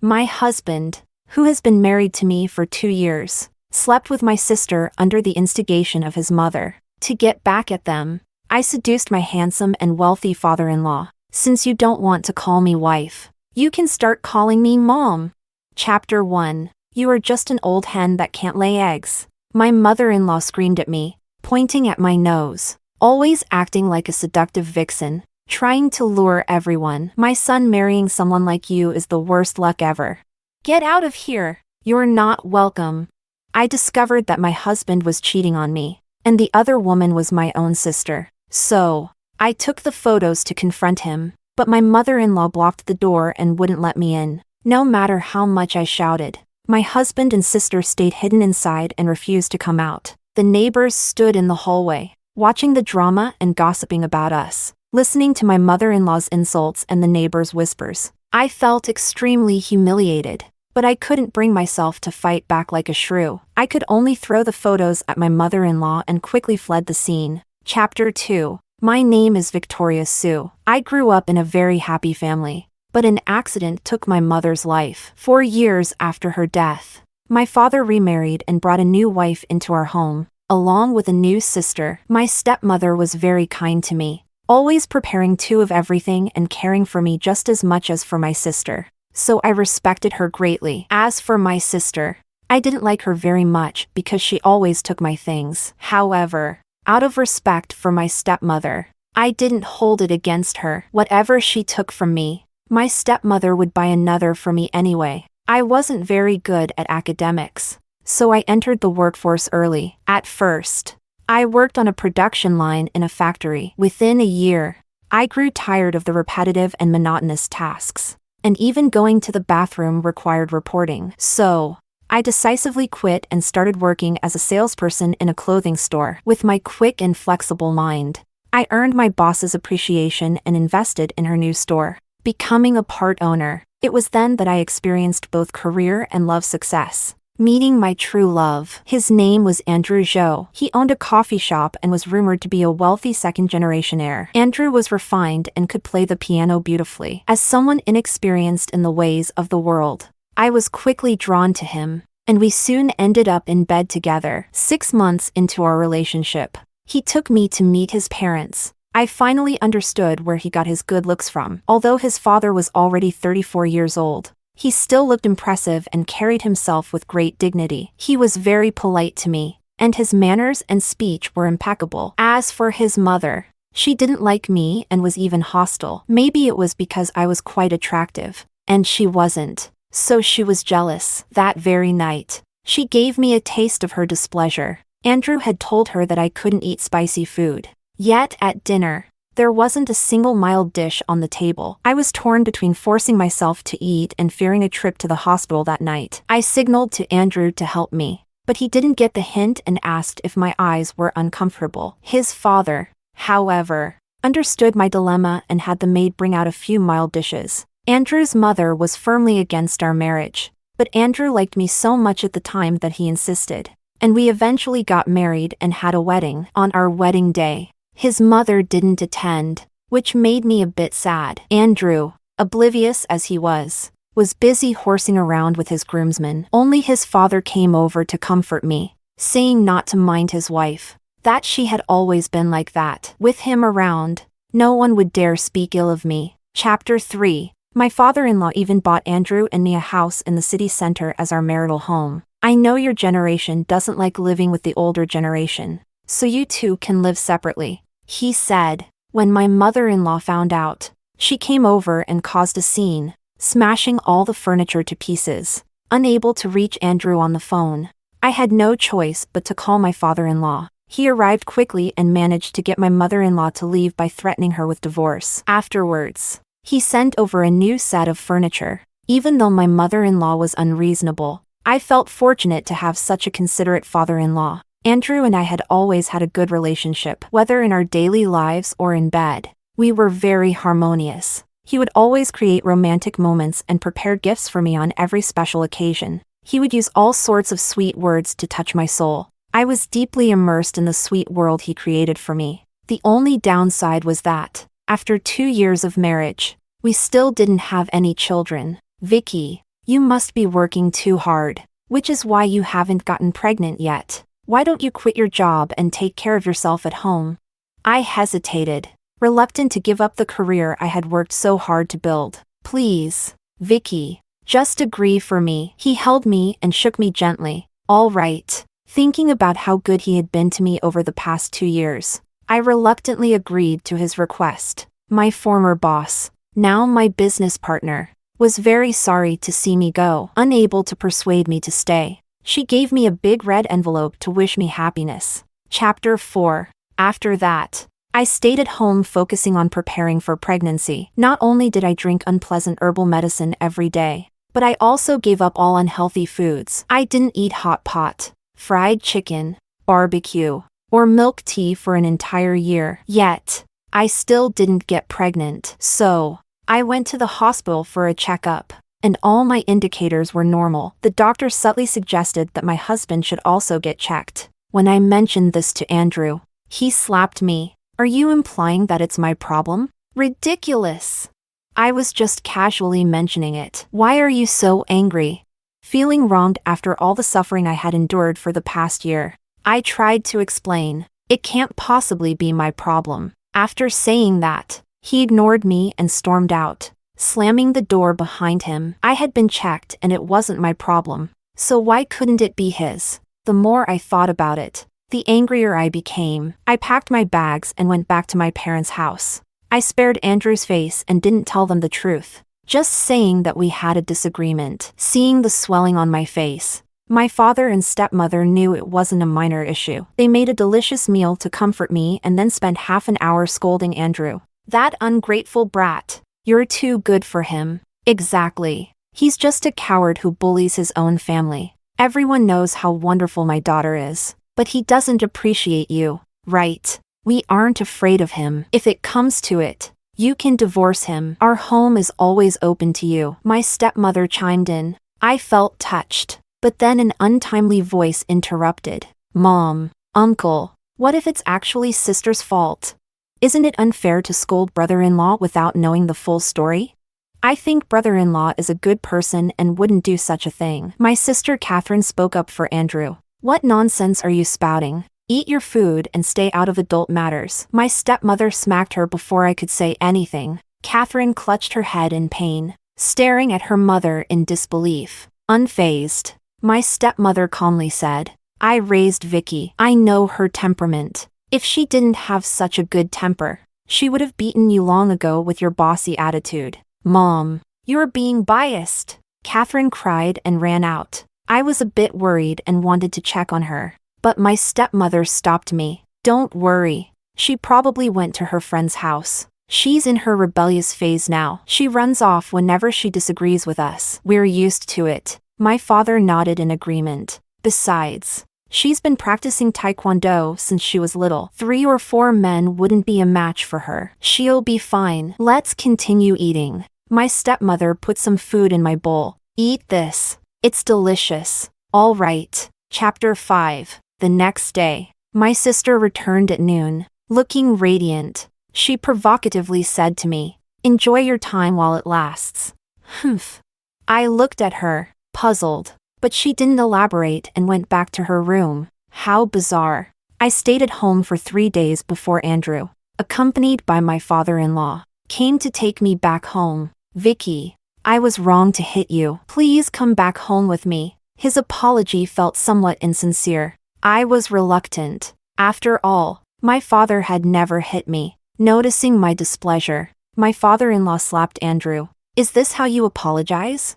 My husband, who has been married to me for 2 years, slept with my sister under the instigation of his mother. To get back at them, I seduced my handsome and wealthy father-in-law. Since you don't want to call me wife, you can start calling me mom. Chapter 1. You are just an old hen that can't lay eggs. My mother-in-law screamed at me, pointing at my nose, always acting like a seductive vixen, trying to lure everyone. My son marrying someone like you is the worst luck ever. Get out of here. You're not welcome. I discovered that my husband was cheating on me, and the other woman was my own sister. So, I took the photos to confront him, but my mother-in-law blocked the door and wouldn't let me in. No matter how much I shouted, my husband and sister stayed hidden inside and refused to come out. The neighbors stood in the hallway, watching the drama and gossiping about us, listening to my mother-in-law's insults and the neighbors' whispers. I felt extremely humiliated, but I couldn't bring myself to fight back like a shrew. I could only throw the photos at my mother-in-law and quickly fled the scene. Chapter 2. My name is Victoria Sue. I grew up in a very happy family, but an accident took my mother's life. 4 years after her death, my father remarried and brought a new wife into our home, along with a new sister. My stepmother was very kind to me, always preparing 2 of everything and caring for me just as much as for my sister. So I respected her greatly. As for my sister, I didn't like her very much because she always took my things. However, out of respect for my stepmother, I didn't hold it against her. Whatever she took from me, my stepmother would buy another for me anyway. I wasn't very good at academics, so I entered the workforce early. At first, I worked on a production line in a factory. Within a year, I grew tired of the repetitive and monotonous tasks, and even going to the bathroom required reporting. So, I decisively quit and started working as a salesperson in a clothing store. With my quick and flexible mind, I earned my boss's appreciation and invested in her new store, becoming a part owner. It was then that I experienced both career and love success. Meeting my true love. His name was Andrew Zhou. He owned a coffee shop and was rumored to be a wealthy second-generation heir. Andrew was refined and could play the piano beautifully. As someone inexperienced in the ways of the world, I was quickly drawn to him, and we soon ended up in bed together. 6 months into our relationship, he took me to meet his parents. I finally understood where he got his good looks from. Although his father was already 34 years old, he still looked impressive and carried himself with great dignity. He was very polite to me, and his manners and speech were impeccable. As for his mother, she didn't like me and was even hostile. Maybe it was because I was quite attractive, and she wasn't, so she was jealous. That very night, she gave me a taste of her displeasure. Andrew had told her that I couldn't eat spicy food. Yet at dinner, there wasn't a single mild dish on the table. I was torn between forcing myself to eat and fearing a trip to the hospital that night. I signaled to Andrew to help me, but he didn't get the hint and asked if my eyes were uncomfortable. His father, however, understood my dilemma and had the maid bring out a few mild dishes. Andrew's mother was firmly against our marriage, but Andrew liked me so much at the time that he insisted, and we eventually got married and had a wedding. On our wedding day, his mother didn't attend, which made me a bit sad. Andrew, oblivious as he was busy horsing around with his groomsmen. Only his father came over to comfort me, saying not to mind his wife, that she had always been like that. With him around, no one would dare speak ill of me. Chapter 3. My father-in-law even bought Andrew and me a house in the city center as our marital home. I know your generation doesn't like living with the older generation, so you two can live separately, he said. When my mother-in-law found out, she came over and caused a scene, smashing all the furniture to pieces. Unable to reach Andrew on the phone, I had no choice but to call my father-in-law. He arrived quickly and managed to get my mother-in-law to leave by threatening her with divorce. Afterwards, he sent over a new set of furniture. Even though my mother-in-law was unreasonable, I felt fortunate to have such a considerate father-in-law. Andrew and I had always had a good relationship, whether in our daily lives or in bed. We were very harmonious. He would always create romantic moments and prepare gifts for me on every special occasion. He would use all sorts of sweet words to touch my soul. I was deeply immersed in the sweet world he created for me. The only downside was that, after 2 years of marriage, we still didn't have any children. Vicky, You must be working too hard, which is why you haven't gotten pregnant yet. Why don't you quit your job and take care of yourself at home? I hesitated, reluctant to give up the career I had worked so hard to build. Please, Vicky, just agree for me. He held me and shook me gently. All right. Thinking about how good he had been to me over the past 2 years, I reluctantly agreed to his request. My former boss, now my business partner, was very sorry to see me go, unable to persuade me to stay. She gave me a big red envelope to wish me happiness. Chapter 4. After that, I stayed at home focusing on preparing for pregnancy. Not only did I drink unpleasant herbal medicine every day, but I also gave up all unhealthy foods. I didn't eat hot pot, fried chicken, barbecue, or milk tea for an entire year. Yet, I still didn't get pregnant. So, I went to the hospital for a checkup, and all my indicators were normal. The doctor subtly suggested that my husband should also get checked. When I mentioned this to Andrew, he slapped me. Are you implying that it's my problem? Ridiculous. I was just casually mentioning it. Why are you so angry? Feeling wronged after all the suffering I had endured for the past year, I tried to explain. It can't possibly be my problem. After saying that, he ignored me and stormed out, slamming the door behind him. I had been checked and it wasn't my problem, so why couldn't it be his? The more I thought about it, the angrier I became. I packed my bags and went back to my parents' house. I spared Andrew's face and didn't tell them the truth, just saying that we had a disagreement. Seeing the swelling on my face, my father and stepmother knew it wasn't a minor issue. They made a delicious meal to comfort me and then spent half an hour scolding Andrew. That ungrateful brat. You're too good for him. Exactly. He's just a coward who bullies his own family. Everyone knows how wonderful my daughter is, but he doesn't appreciate you, right? We aren't afraid of him. If it comes to it, you can divorce him. Our home is always open to you. My stepmother chimed in. I felt touched, but then an untimely voice interrupted. Mom, Uncle, what if it's actually sister's fault? Isn't it unfair to scold brother-in-law without knowing the full story? I think brother-in-law is a good person and wouldn't do such a thing. My sister Catherine spoke up for Andrew. What nonsense are you spouting? Eat your food and stay out of adult matters. My stepmother smacked her before I could say anything. Catherine clutched her head in pain, staring at her mother in disbelief. Unfazed, my stepmother calmly said, I raised Vicky. I know her temperament. If she didn't have such a good temper, she would have beaten you long ago with your bossy attitude. Mom, you're being biased. Catherine cried and ran out. I was a bit worried and wanted to check on her, but my stepmother stopped me. Don't worry. She probably went to her friend's house. She's in her rebellious phase now. She runs off whenever she disagrees with us. We're used to it. My father nodded in agreement. Besides, she's been practicing taekwondo since she was little. 3 or 4 men wouldn't be a match for her. She'll be fine. Let's continue eating. My stepmother put some food in my bowl. Eat this. It's delicious. All right. Chapter 5. The next day, my sister returned at noon, looking radiant. She provocatively said to me, enjoy your time while it lasts. Humph. I looked at her, puzzled, but she didn't elaborate and went back to her room. How bizarre. I stayed at home for 3 days before Andrew, accompanied by my father-in-law, came to take me back home. Vicky, I was wrong to hit you. Please come back home with me. His apology felt somewhat insincere. I was reluctant. After all, my father had never hit me. Noticing my displeasure, my father-in-law slapped Andrew. Is this how you apologize?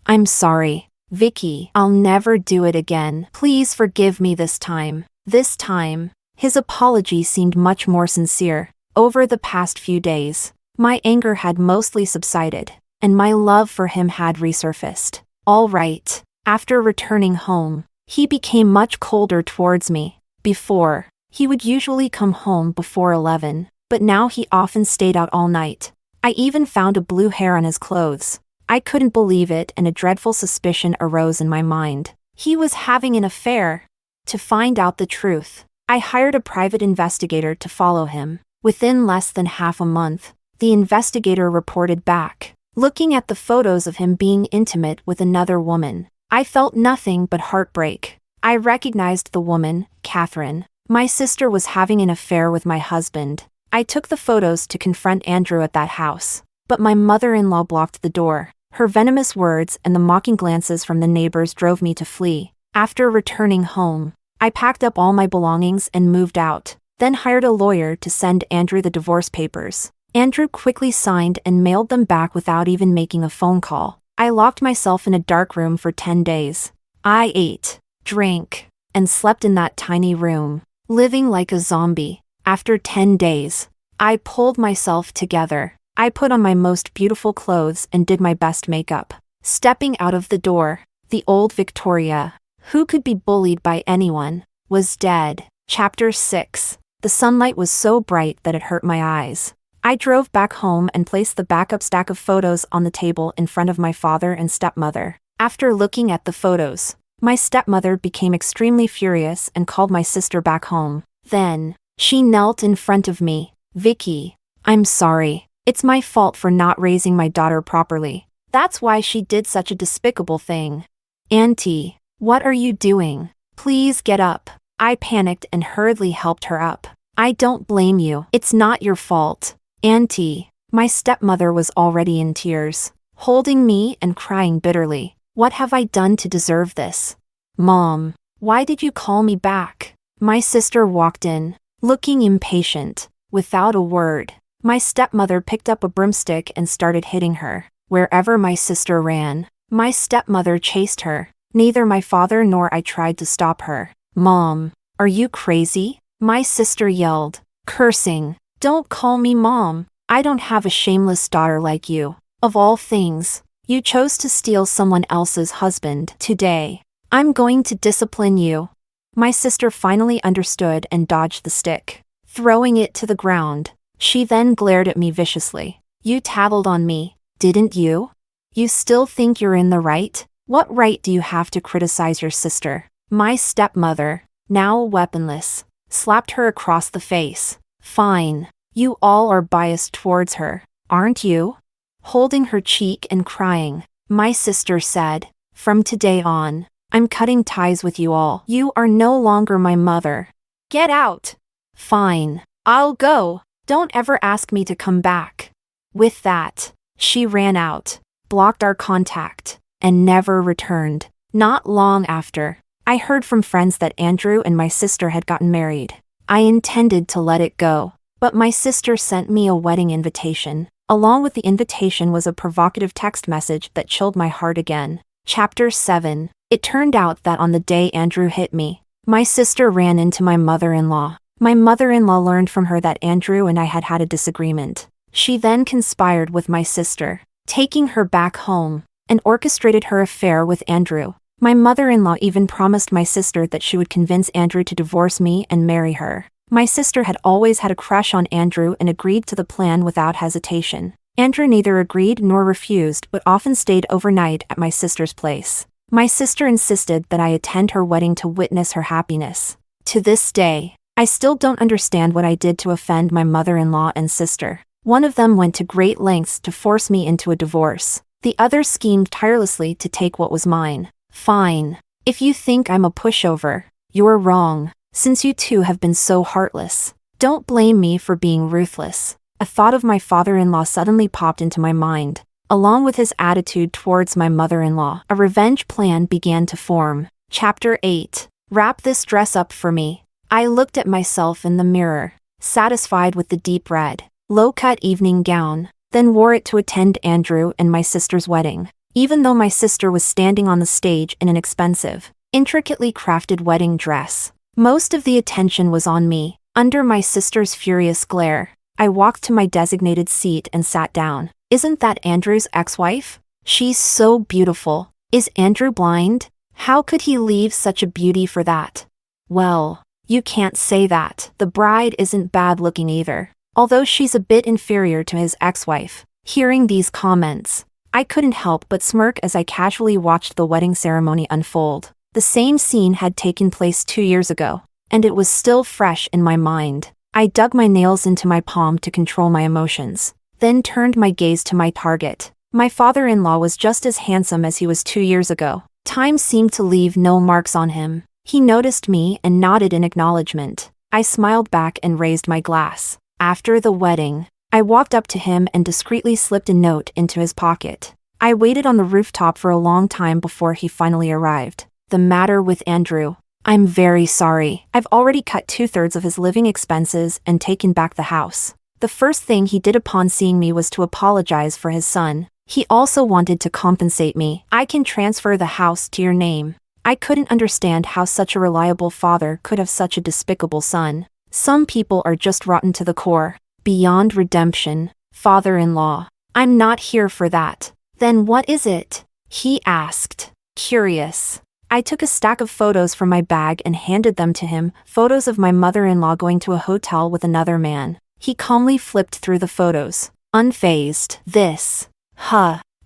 I'm sorry, Vicky. I'll never do it again. Please forgive me this time. This time, his apology seemed much more sincere. Over the past few days, my anger had mostly subsided, and my love for him had resurfaced. All right. After returning home, he became much colder towards me. Before, he would usually come home before 11, but now he often stayed out all night. I even found a blue hair on his clothes. I couldn't believe it and a dreadful suspicion arose in my mind. He was having an affair. To find out the truth, I hired a private investigator to follow him. Within less than half a month, the investigator reported back. looking at the photos of him being intimate with another woman. I felt nothing but heartbreak. I recognized the woman, Catherine. My sister was having an affair with my husband. I took the photos to confront Andrew at that house, but my mother-in-law blocked the door. Her venomous words and the mocking glances from the neighbors drove me to flee. After returning home, I packed up all my belongings and moved out, then hired a lawyer to send Andrew the divorce papers. Andrew quickly signed and mailed them back without even making a phone call. I locked myself in a dark room for 10 days. I ate, drank, and slept in that tiny room, living like a zombie. After 10 days, I pulled myself together. I put on my most beautiful clothes and did my best makeup. Stepping out of the door, the old Victoria, who could be bullied by anyone, was dead. Chapter 6. The sunlight was so bright that it hurt my eyes. I drove back home and placed the backup stack of photos on the table in front of my father and stepmother. After looking at the photos, my stepmother became extremely furious and called my sister back home. Then, she knelt in front of me. "Vicky, I'm sorry. It's my fault for not raising my daughter properly. That's why she did such a despicable thing." "Auntie, what are you doing? Please get up." I panicked and hurriedly helped her up. "I don't blame you. It's not your fault." "Auntie." My stepmother was already in tears, holding me and crying bitterly. "What have I done to deserve this?" "Mom, why did you call me back?" My sister walked in, looking impatient. Without a word, my stepmother picked up a broomstick and started hitting her. Wherever my sister ran, my stepmother chased her. Neither my father nor I tried to stop her. "Mom, are you crazy?" my sister yelled, cursing. "Don't call me Mom. I don't have a shameless daughter like you. Of all things, you chose to steal someone else's husband. Today, I'm going to discipline you." My sister finally understood and dodged the stick, throwing it to the ground. She then glared at me viciously. "You tattled on me, didn't you? You still think you're in the right? What right do you have to criticize your sister?" My stepmother, now weaponless, slapped her across the face. "Fine. You all are biased towards her, aren't you?" Holding her cheek and crying, my sister said, "From today on, I'm cutting ties with you all. You are no longer my mother. Get out." "Fine. I'll go. Don't ever ask me to come back." With that, she ran out, blocked our contact, and never returned. Not long after, I heard from friends that Andrew and my sister had gotten married. I intended to let it go, but my sister sent me a wedding invitation. Along with the invitation was a provocative text message that chilled my heart again. Chapter 7. It turned out that on the day Andrew hit me, my sister ran into my mother-in-law. My mother-in-law learned from her that Andrew and I had had a disagreement. She then conspired with my sister, taking her back home, and orchestrated her affair with Andrew. My mother-in-law even promised my sister that she would convince Andrew to divorce me and marry her. My sister had always had a crush on Andrew and agreed to the plan without hesitation. Andrew neither agreed nor refused but often stayed overnight at my sister's place. My sister insisted that I attend her wedding to witness her happiness. To this day, I still don't understand what I did to offend my mother-in-law and sister. One of them went to great lengths to force me into a divorce. The other schemed tirelessly to take what was mine. Fine. If you think I'm a pushover, you're wrong, since you two have been so heartless. Don't blame me for being ruthless. A thought of my father-in-law suddenly popped into my mind. Along with his attitude towards my mother-in-law, a revenge plan began to form. Chapter 8. Wrap this dress up for me. I looked at myself in the mirror, satisfied with the deep red, low-cut evening gown, then wore it to attend Andrew and my sister's wedding. Even though my sister was standing on the stage in an expensive, intricately crafted wedding dress, most of the attention was on me. Under my sister's furious glare, I walked to my designated seat and sat down. Isn't that Andrew's ex-wife? She's so beautiful. Is Andrew blind? How could he leave such a beauty for that? Well, you can't say that. The bride isn't bad looking either, although she's a bit inferior to his ex-wife. Hearing these comments, I couldn't help but smirk as I casually watched the wedding ceremony unfold. The same scene had taken place 2 years ago, and it was still fresh in my mind. I dug my nails into my palm to control my emotions, then turned my gaze to my target. My father-in-law was just as handsome as he was 2 years ago. Time seemed to leave no marks on him. He noticed me and nodded in acknowledgement. I smiled back and raised my glass. After the wedding, I walked up to him and discreetly slipped a note into his pocket. I waited on the rooftop for a long time before he finally arrived. The matter with Andrew. I'm very sorry. I've already cut 2/3 of his living expenses and taken back the house. The first thing he did upon seeing me was to apologize for his son. He also wanted to compensate me. I can transfer the house to your name. I couldn't understand how such a reliable father could have such a despicable son. Some people are just rotten to the core. Beyond redemption. Father-in-law. I'm not here for that. Then what is it? He asked. Curious. I took a stack of photos from my bag and handed them to him, photos of my mother-in-law going to a hotel with another man. He calmly flipped through the photos, unfazed. This.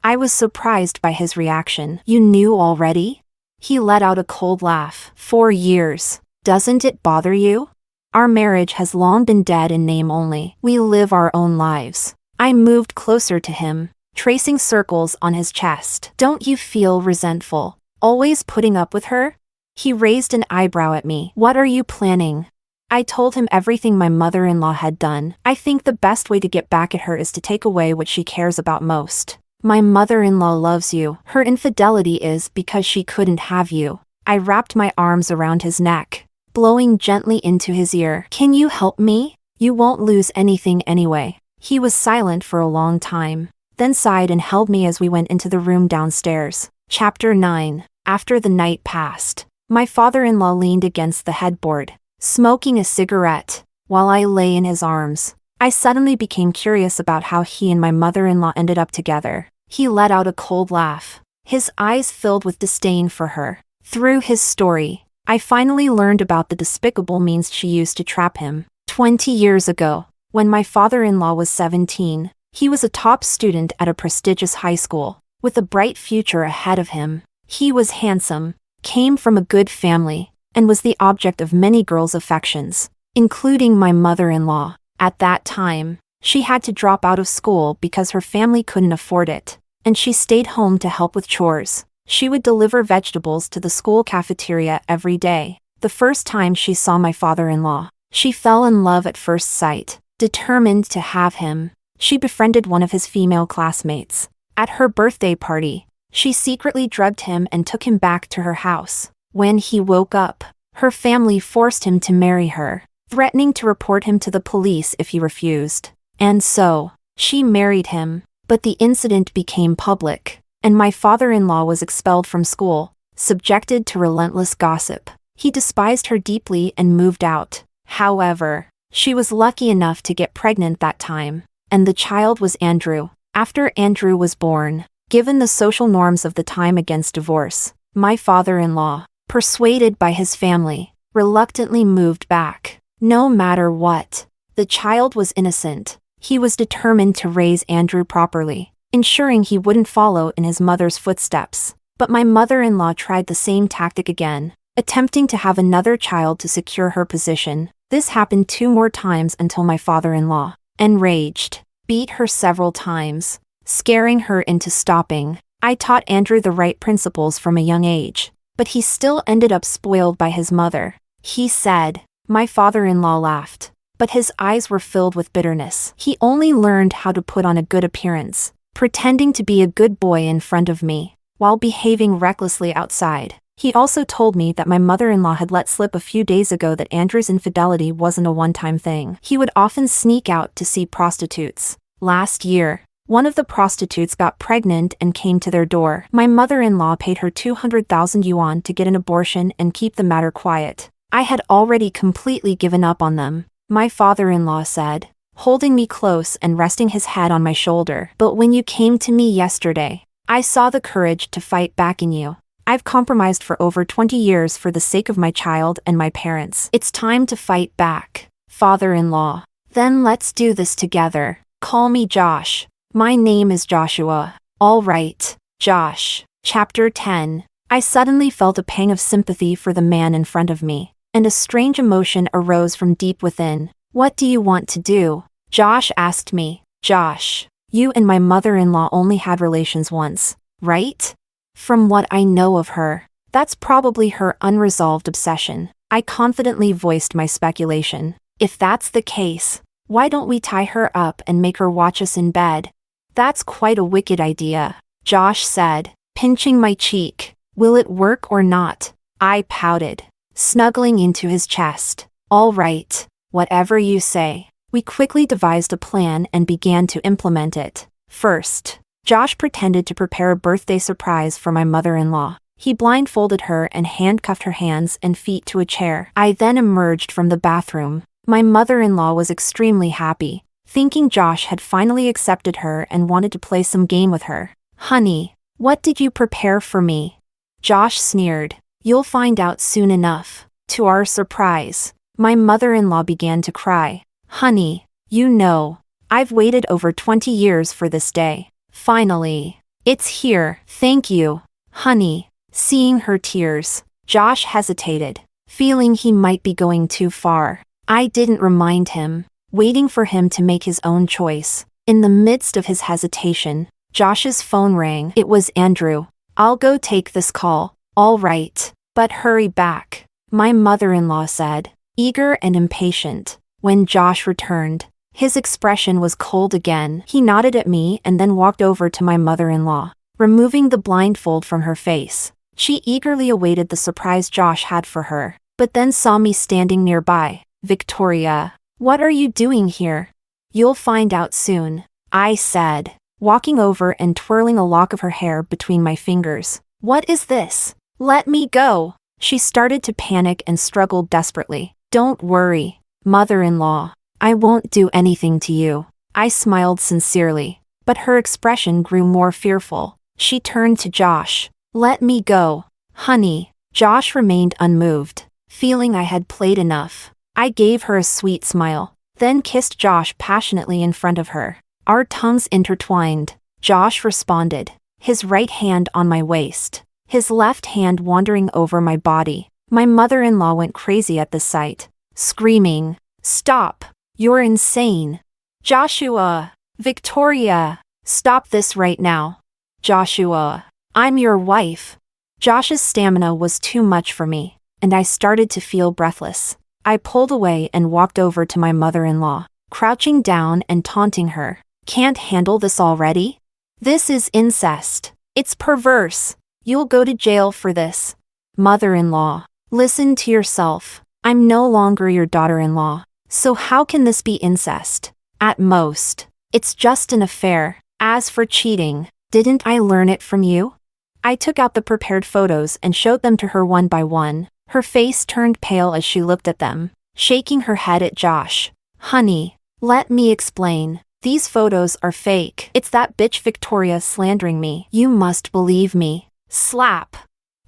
I was surprised by his reaction. You knew already? He let out a cold laugh. 4 years. Doesn't it bother you? Our marriage has long been dead in name only. We live our own lives. I moved closer to him, tracing circles on his chest. Don't you feel resentful? Always putting up with her? He raised an eyebrow at me. What are you planning? I told him everything my mother-in-law had done. I think the best way to get back at her is to take away what she cares about most. My mother-in-law loves you. Her infidelity is because she couldn't have you. I wrapped my arms around his neck, blowing gently into his ear. Can you help me? You won't lose anything anyway. He was silent for a long time, then sighed and held me as we went into the room downstairs. Chapter 9. After the night passed, my father-in-law leaned against the headboard, smoking a cigarette, while I lay in his arms. I suddenly became curious about how he and my mother-in-law ended up together. He let out a cold laugh, his eyes filled with disdain for her. Through his story, I finally learned about the despicable means she used to trap him. 20 years ago, when my father-in-law was 17, he was a top student at a prestigious high school, with a bright future ahead of him. He was handsome, came from a good family, and was the object of many girls' affections, including my mother-in-law. At that time, she had to drop out of school because her family couldn't afford it, and she stayed home to help with chores. She would deliver vegetables to the school cafeteria every day. The first time she saw my father-in-law, she fell in love at first sight. Determined to have him, she befriended one of his female classmates. At her birthday party, she secretly drugged him and took him back to her house. When he woke up, her family forced him to marry her, threatening to report him to the police if he refused. And so, she married him. But the incident became public, and my father-in-law was expelled from school, subjected to relentless gossip. He despised her deeply and moved out. However, she was lucky enough to get pregnant that time, and the child was Andrew. After Andrew was born, given the social norms of the time against divorce, my father-in-law, persuaded by his family, reluctantly moved back. No matter what, the child was innocent. He was determined to raise Andrew properly, ensuring he wouldn't follow in his mother's footsteps. But my mother-in-law tried the same tactic again, attempting to have another child to secure her position. This happened 2 more times until my father-in-law, enraged, beat her several times, scaring her into stopping. I taught Andrew the right principles from a young age, but he still ended up spoiled by his mother. He said. My father-in-law laughed, but his eyes were filled with bitterness. He only learned how to put on a good appearance, pretending to be a good boy in front of me, while behaving recklessly outside. He also told me that my mother-in-law had let slip a few days ago that Andrew's infidelity wasn't a one-time thing. He would often sneak out to see prostitutes. Last year, one of the prostitutes got pregnant and came to their door. My mother-in-law paid her 200,000 yuan to get an abortion and keep the matter quiet. I had already completely given up on them, my father-in-law said, holding me close and resting his head on my shoulder. But when you came to me yesterday, I saw the courage to fight back in you. I've compromised for over 20 years for the sake of my child and my parents. It's time to fight back, father-in-law. Then let's do this together. Call me Josh. My name is Joshua. All right, Josh. Chapter 10. I suddenly felt a pang of sympathy for the man in front of me, and a strange emotion arose from deep within. What do you want to do? Josh asked me. Josh, You and my mother-in-law only had relations once, right? From what I know of her, that's probably her unresolved obsession. I confidently voiced my speculation. If that's the case, why don't we tie her up and make her watch us in bed? That's quite a wicked idea, Josh said, pinching my cheek. Will it work or not? I pouted, snuggling into his chest. All right, whatever you say. We quickly devised a plan and began to implement it. First, Josh pretended to prepare a birthday surprise for my mother-in-law. He blindfolded her and handcuffed her hands and feet to a chair. I then emerged from the bathroom. My mother-in-law was extremely happy, thinking Josh had finally accepted her and wanted to play some game with her. Honey, what did you prepare for me? Josh sneered. You'll find out soon enough. To our surprise, my mother-in-law began to cry. Honey, you know, I've waited over 20 years for this day. Finally, it's here. Thank you, honey. Seeing her tears, Josh hesitated, feeling he might be going too far. I didn't remind him, waiting for him to make his own choice. In the midst of his hesitation, Josh's phone rang. It was Andrew. I'll go take this call. All right, but hurry back, my mother-in-law said, eager and impatient. When Josh returned, his expression was cold again. He nodded at me and then walked over to my mother-in-law, removing the blindfold from her face. She eagerly awaited the surprise Josh had for her, but then saw me standing nearby. Victoria, what are you doing here? You'll find out soon, I said, walking over and twirling a lock of her hair between my fingers. What is this? Let me go. She started to panic and struggled desperately. Don't worry, mother-in-law. I won't do anything to you. I smiled sincerely, but her expression grew more fearful. She turned to Josh. Let me go, honey. Josh remained unmoved, feeling I had played enough. I gave her a sweet smile, then kissed Josh passionately in front of her. Our tongues intertwined. Josh responded, his right hand on my waist, his left hand wandering over my body. My mother-in-law went crazy at the sight, screaming, "Stop! You're insane! Joshua! Victoria! Stop this right now! Joshua! I'm your wife!" Josh's stamina was too much for me, and I started to feel breathless. I pulled away and walked over to my mother-in-law, crouching down and taunting her. Can't handle this already? This is incest. It's perverse. You'll go to jail for this. Mother-in-law, listen to yourself. I'm no longer your daughter-in-law. So how can this be incest? At most, it's just an affair. As for cheating, didn't I learn it from you? I took out the prepared photos and showed them to her one by one. Her face turned pale as she looked at them, shaking her head at Josh. Honey, let me explain. These photos are fake. It's that bitch Victoria slandering me. You must believe me. Slap.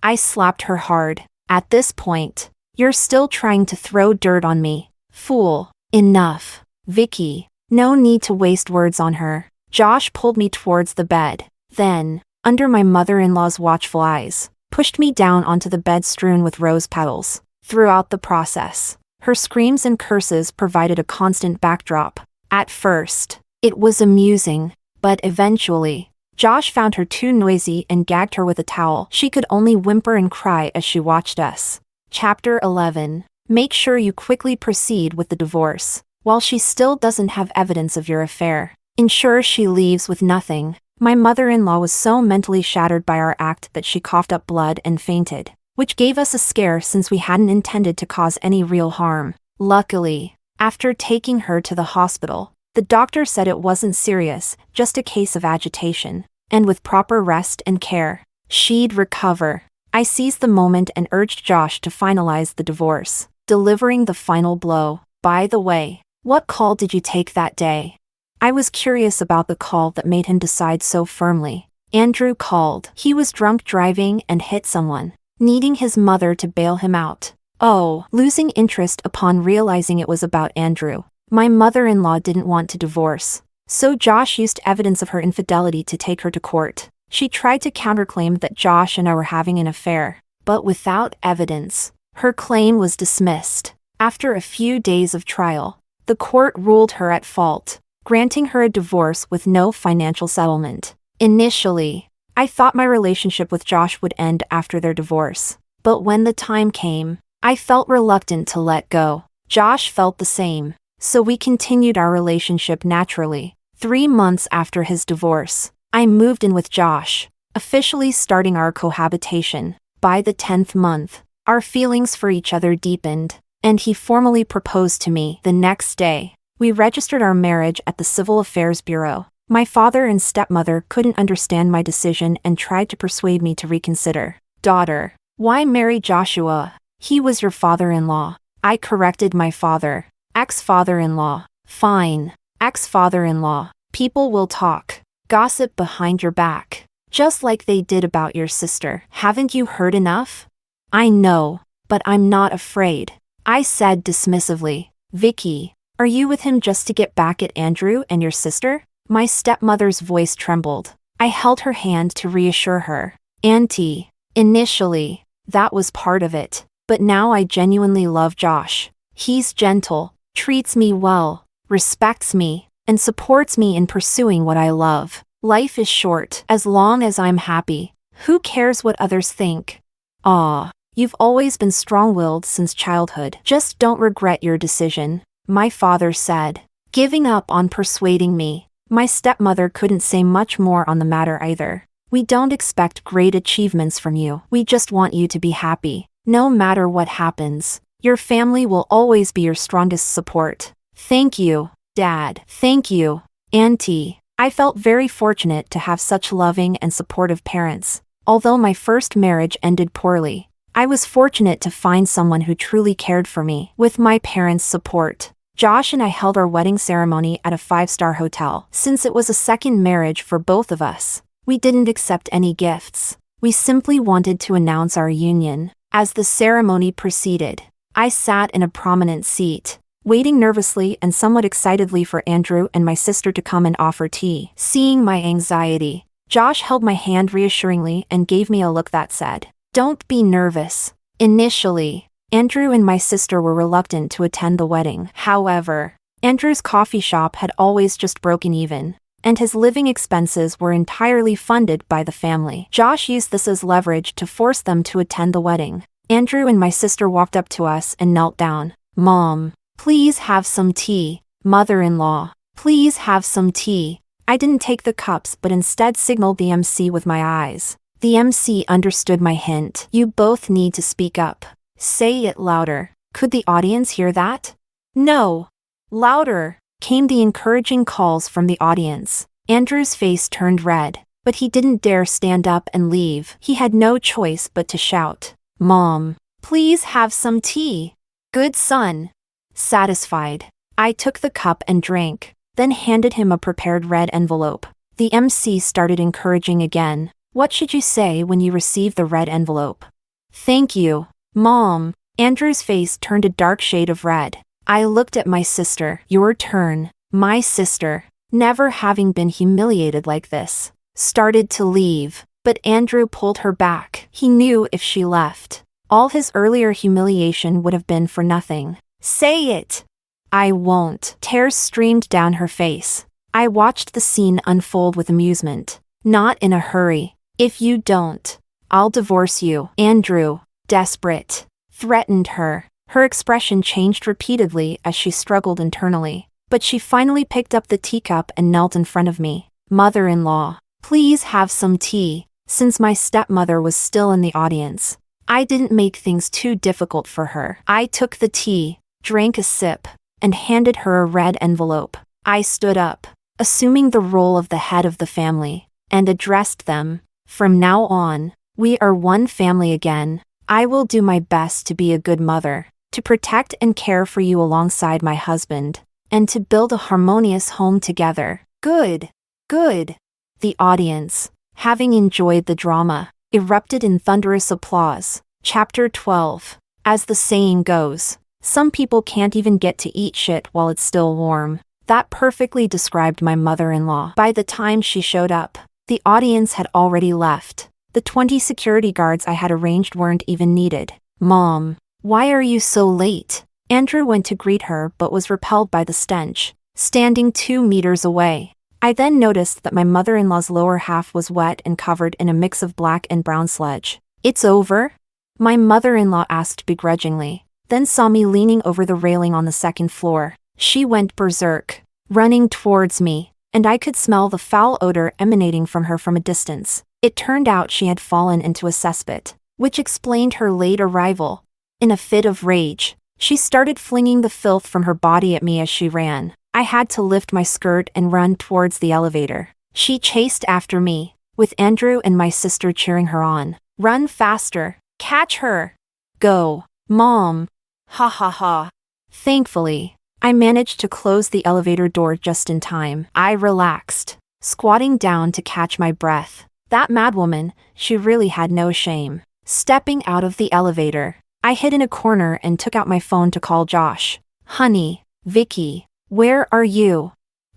I slapped her hard. At this point, you're still trying to throw dirt on me. Fool. Enough. Vicky. No need to waste words on her. Josh pulled me towards the bed. Then, under my mother-in-law's watchful eyes, pushed me down onto the bed strewn with rose petals. Throughout the process, her screams and curses provided a constant backdrop. At first, it was amusing, but eventually, Josh found her too noisy and gagged her with a towel. She could only whimper and cry as she watched us. Chapter 11. Make sure you quickly proceed with the divorce, while she still doesn't have evidence of your affair. Ensure she leaves with nothing. My mother-in-law was so mentally shattered by our act that she coughed up blood and fainted, which gave us a scare since we hadn't intended to cause any real harm. Luckily, after taking her to the hospital, the doctor said it wasn't serious, just a case of agitation, and with proper rest and care, she'd recover. I seized the moment and urged Josh to finalize the divorce, delivering the final blow. By the way, what call did you take that day? I was curious about the call that made him decide so firmly. Andrew called. He was drunk driving and hit someone, needing his mother to bail him out. Oh, losing interest upon realizing it was about Andrew. My mother-in-law didn't want to divorce, so Josh used evidence of her infidelity to take her to court. She tried to counterclaim that Josh and I were having an affair, but without evidence, her claim was dismissed. After a few days of trial, the court ruled her at fault. granting her a divorce with no financial settlement. Initially, I thought my relationship with Josh would end after their divorce. But when the time came, I felt reluctant to let go. Josh felt the same, so we continued our relationship naturally. 3 months after his divorce, I moved in with Josh, officially starting our cohabitation. By the 10th month, our feelings for each other deepened, and he formally proposed to me the next day. We registered our marriage at the Civil Affairs Bureau. My father and stepmother couldn't understand my decision and tried to persuade me to reconsider. Daughter, why marry Joshua? He was your father-in-law. I corrected my father. Ex-father-in-law. Fine. Ex-father-in-law. People will talk. Gossip behind your back. Just like they did about your sister. Haven't you heard enough? I know, but I'm not afraid. I said dismissively. Vicky, are you with him just to get back at Andrew and your sister? My stepmother's voice trembled. I held her hand to reassure her. Auntie, initially, that was part of it. But now I genuinely love Josh. He's gentle, treats me well, respects me, and supports me in pursuing what I love. Life is short. As long as I'm happy, who cares what others think? Ah, you've always been strong-willed since childhood. Just don't regret your decision, my father said, giving up on persuading me. My stepmother couldn't say much more on the matter either. We don't expect great achievements from you. We just want you to be happy. No matter what happens, your family will always be your strongest support. Thank you, Dad. Thank you, Auntie. I felt very fortunate to have such loving and supportive parents. Although my first marriage ended poorly, I was fortunate to find someone who truly cared for me. With my parents' support, Josh and I held our wedding ceremony at a 5-star hotel. Since it was a second marriage for both of us, we didn't accept any gifts. We simply wanted to announce our union. As the ceremony proceeded, I sat in a prominent seat, waiting nervously and somewhat excitedly for Andrew and my sister to come and offer tea. Seeing my anxiety, Josh held my hand reassuringly and gave me a look that said, "Don't be nervous." Initially, Andrew and my sister were reluctant to attend the wedding. However, Andrew's coffee shop had always just broken even, and his living expenses were entirely funded by the family. Josh used this as leverage to force them to attend the wedding. Andrew and my sister walked up to us and knelt down. Mom, please have some tea. Mother-in-law, please have some tea. I didn't take the cups but instead signaled the MC with my eyes. The MC understood my hint. You both need to speak up. Say it louder. Could the audience hear that? No. Louder, came the encouraging calls from the audience. Andrew's face turned red, but he didn't dare stand up and leave. He had no choice but to shout, Mom, please have some tea. Good son. Satisfied, I took the cup and drank, then handed him a prepared red envelope. The MC started encouraging again. What should you say when you receive the red envelope? Thank you, Mom. Andrew's face turned a dark shade of red. I looked at my sister. Your turn. My sister, never having been humiliated like this, started to leave, but Andrew pulled her back. He knew if she left, all his earlier humiliation would have been for nothing. Say it. I won't. Tears streamed down her face. I watched the scene unfold with amusement. Not in a hurry. If you don't, I'll divorce you. Andrew, desperate, threatened her. Her expression changed repeatedly as she struggled internally, but she finally picked up the teacup and knelt in front of me. Mother-in-law, please have some tea. Since my stepmother was still in the audience, I didn't make things too difficult for her. I took the tea, drank a sip, and handed her a red envelope. I stood up, assuming the role of the head of the family, and addressed them. From now on, we are one family again. I will do my best to be a good mother, to protect and care for you alongside my husband, and to build a harmonious home together. Good. Good. The audience, having enjoyed the drama, erupted in thunderous applause. Chapter 12. As the saying goes, some people can't even get to eat shit while it's still warm. That perfectly described my mother-in-law. By the time she showed up, the audience had already left. The 20 security guards I had arranged weren't even needed. Mom, why are you so late? Andrew went to greet her but was repelled by the stench. standing 2 meters away. I then noticed that my mother-in-law's lower half was wet and covered in a mix of black and brown sludge. "It's over?" my mother-in-law asked begrudgingly, then saw me leaning over the railing on the second floor. She went berserk, running towards me, and I could smell the foul odor emanating from her from a distance. It turned out she had fallen into a cesspit, which explained her late arrival. In a fit of rage, she started flinging the filth from her body at me as she ran. I had to lift my skirt and run towards the elevator. She chased after me, with Andrew and my sister cheering her on. "Run faster! Catch her! Go, Mom!" Ha ha ha. Thankfully, I managed to close the elevator door just in time. I relaxed, squatting down to catch my breath. That madwoman, she really had no shame. Stepping out of the elevator, I hid in a corner and took out my phone to call Josh. "Honey, Vicky, where are you?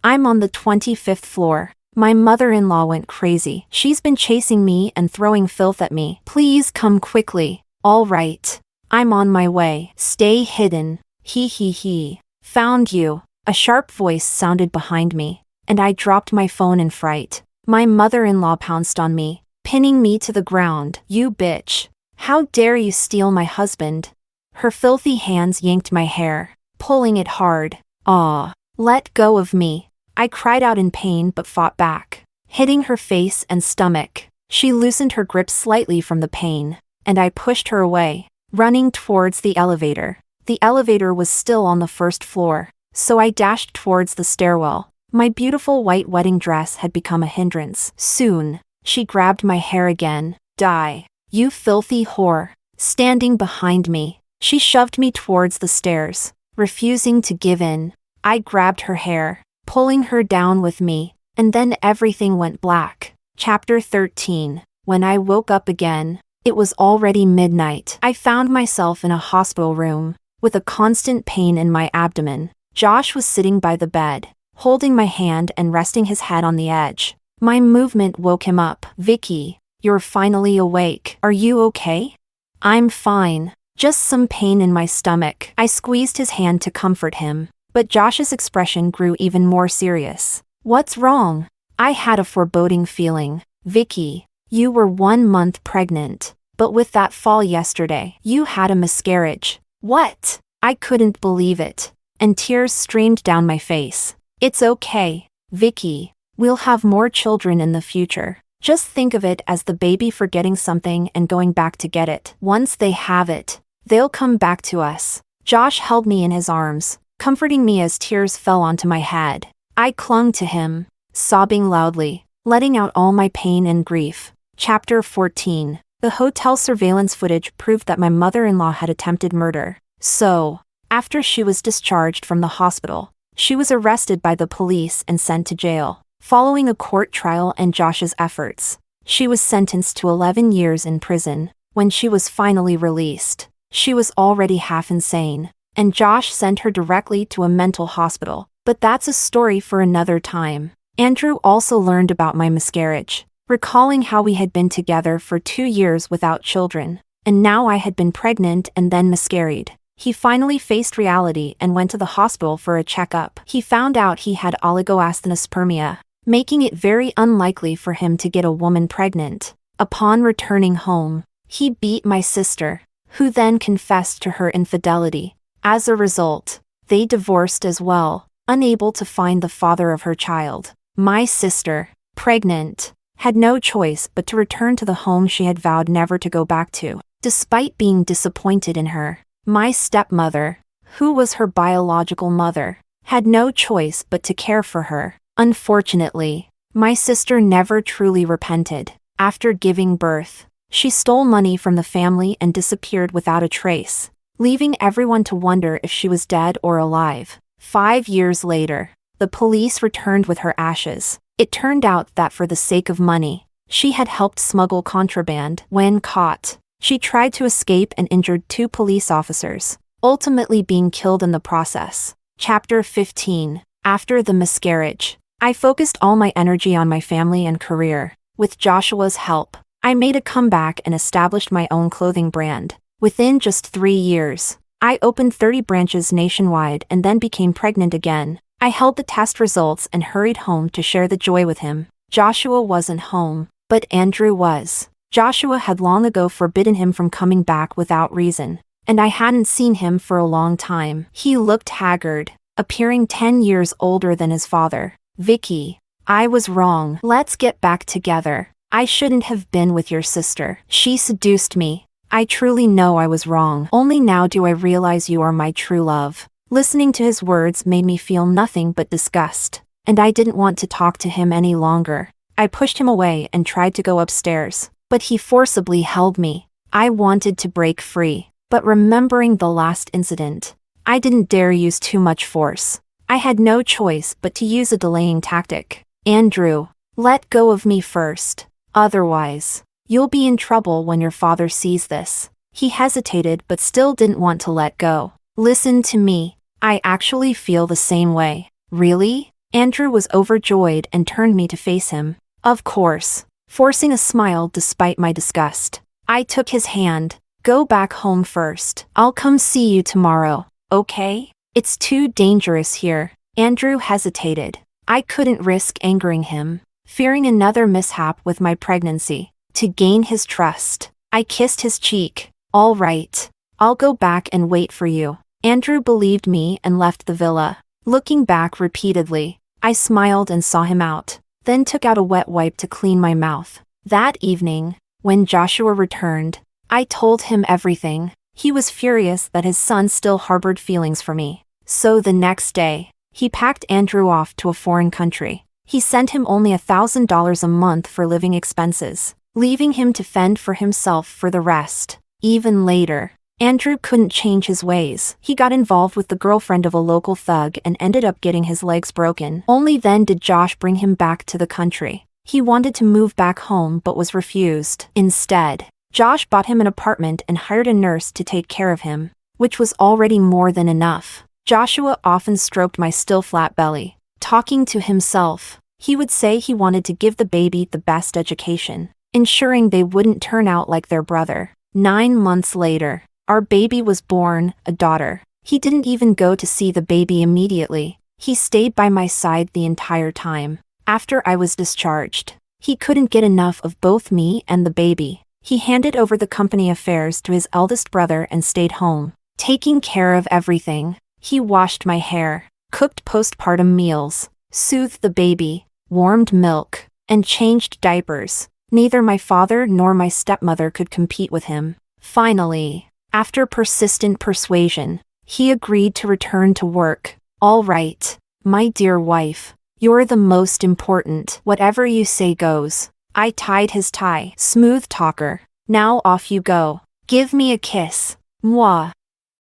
I'm on the 25th floor. My mother-in-law went crazy. She's been chasing me and throwing filth at me. Please come quickly." "All right. I'm on my way. Stay hidden. He. Found you." A sharp voice sounded behind me, and I dropped my phone in fright. My mother-in-law pounced on me, pinning me to the ground. "You bitch. How dare you steal my husband?" Her filthy hands yanked my hair, pulling it hard. "Aw, let go of me." I cried out in pain but fought back, hitting her face and stomach. She loosened her grip slightly from the pain, and I pushed her away, running towards the elevator. The elevator was still on the first floor, so I dashed towards the stairwell. My beautiful white wedding dress had become a hindrance. Soon, she grabbed my hair again. "Die, you filthy whore." Standing behind me, she shoved me towards the stairs, refusing to give in. I grabbed her hair, pulling her down with me, and then everything went black. Chapter 13. When I woke up again, it was already midnight. I found myself in a hospital room, with a constant pain in my abdomen. Josh was sitting by the bed, holding my hand and resting his head on the edge. My movement woke him up. "Vicky, you're finally awake. Are you okay?" "I'm fine. Just some pain in my stomach." I squeezed his hand to comfort him, but Josh's expression grew even more serious. "What's wrong?" I had a foreboding feeling. "Vicky, you were 1 month pregnant, but with that fall yesterday, you had a miscarriage." "What?" I couldn't believe it, and tears streamed down my face. "It's okay, Vicky. We'll have more children in the future. Just think of it as the baby forgetting something and going back to get it. Once they have it, they'll come back to us." Josh held me in his arms, comforting me as tears fell onto my head. I clung to him, sobbing loudly, letting out all my pain and grief. Chapter 14. The hotel surveillance footage proved that my mother-in-law had attempted murder. So, after she was discharged from the hospital, she was arrested by the police and sent to jail. Following a court trial and Josh's efforts, she was sentenced to 11 years in prison. When she was finally released, she was already half insane, and Josh sent her directly to a mental hospital. But that's a story for another time. Andrew also learned about my miscarriage, recalling how we had been together for 2 years without children, and now I had been pregnant and then miscarried. He finally faced reality and went to the hospital for a checkup. He found out he had oligoasthenospermia, making it very unlikely for him to get a woman pregnant. Upon returning home, he beat my sister, who then confessed to her infidelity. As a result, they divorced as well, unable to find the father of her child. My sister, pregnant, had no choice but to return to the home she had vowed never to go back to. Despite being disappointed in her, my stepmother, who was her biological mother, had no choice but to care for her. Unfortunately, my sister never truly repented. After giving birth, she stole money from the family and disappeared without a trace, leaving everyone to wonder if she was dead or alive. 5 years later, the police returned with her ashes. It turned out that for the sake of money, she had helped smuggle contraband. When caught, she tried to escape and injured 2 police officers, ultimately being killed in the process. Chapter 15. After the miscarriage, I focused all my energy on my family and career. With Joshua's help, I made a comeback and established my own clothing brand. Within just 3 years, I opened 30 branches nationwide and then became pregnant again. I held the test results and hurried home to share the joy with him. Joshua wasn't home, but Andrew was. Joshua had long ago forbidden him from coming back without reason, and I hadn't seen him for a long time. He looked haggard, appearing 10 years older than his father. Vicky, I was wrong. Let's get back together. I shouldn't have been with your sister. She seduced me. I truly know I was wrong. Only now do I realize you are my true love. Listening to his words made me feel nothing but disgust, and I didn't want to talk to him any longer. I pushed him away and tried to go upstairs, but he forcibly held me. I wanted to break free, but remembering the last incident, I didn't dare use too much force. I had no choice but to use a delaying tactic. Andrew, let go of me first. Otherwise, you'll be in trouble when your father sees this. He hesitated but still didn't want to let go. Listen to me. I actually feel the same way. Really? Andrew was overjoyed and turned me to face him. Of course, forcing a smile despite my disgust. I took his hand. Go back home first. I'll come see you tomorrow, okay? It's too dangerous here. Andrew hesitated. I couldn't risk angering him, fearing another mishap with my pregnancy. To gain his trust, I kissed his cheek. All right, I'll go back and wait for you. Andrew believed me and left the villa. Looking back repeatedly, I smiled and saw him out, then took out a wet wipe to clean my mouth. That evening, when Joshua returned, I told him everything. He was furious that his son still harbored feelings for me. So the next day, he packed Andrew off to a foreign country. He sent him only $1,000 a month for living expenses, leaving him to fend for himself for the rest. Even later, Andrew couldn't change his ways. He got involved with the girlfriend of a local thug and ended up getting his legs broken. Only then did Josh bring him back to the country. He wanted to move back home but was refused. Instead, Josh bought him an apartment and hired a nurse to take care of him, which was already more than enough. Joshua often stroked my still flat belly. Talking to himself, he would say he wanted to give the baby the best education, ensuring they wouldn't turn out like their brother. 9 months later, our baby was born, a daughter. He didn't even go to see the baby immediately. He stayed by my side the entire time. After I was discharged, he couldn't get enough of both me and the baby. He handed over the company affairs to his eldest brother and stayed home, taking care of everything. He washed my hair, cooked postpartum meals, soothed the baby, warmed milk, and changed diapers. Neither my father nor my stepmother could compete with him. Finally, after persistent persuasion, he agreed to return to work. All right, my dear wife, you're the most important. Whatever you say goes. I tied his tie. Smooth talker. Now off you go. Give me a kiss. Mwah.